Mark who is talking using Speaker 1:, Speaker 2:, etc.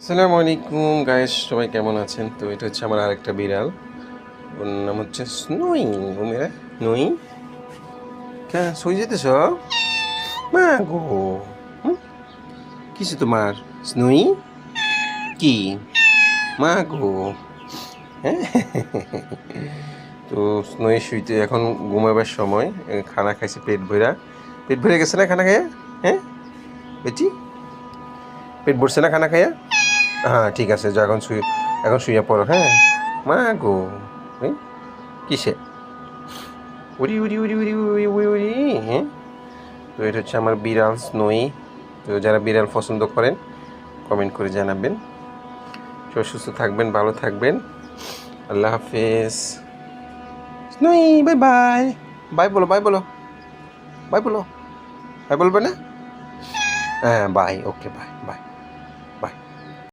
Speaker 1: আসসালামু আলাইকুম গাইস, সবাই কেমন আছেন? তো এটা হচ্ছে আমার আরেকটা বিড়াল। ওর নাম হচ্ছে স্নোই। ও মেরা নই কে শুয়ে যেতেছ মা গো? হুম? কিছু তোমার স্নোই কি মা গো? হ্যাঁ। তো স্নোই শুইতে এখন ঘুমাবার সময়। খানা খাইছে পেট ভরে গেছে না খানা খাইয়া? হ্যাঁ বেটি, পেট ভরছে না খানা খাইয়া? হ্যাঁ ঠিক আছে, যা এখন শুয়ে পড়ো। হ্যাঁ মা গো, এই, কিসে উড়ি উড়ি উড়ি উড়ি উড়ি উড়ি উড়ি, হ্যাঁ। তো এটা হচ্ছে আমার বিড়াল স্নোই। তো যারা বিড়াল পছন্দ করেন কমেন্ট করে জানাবেন। সবাই সুস্থ থাকবেন, ভালো থাকবেন। আল্লাহ হাফেজ। স্নোই বাই বাই। বাই বলো, বাই বলো, বাই বলো। বাই বলবে না? হ্যাঁ বাই, ওকে বাই বাই।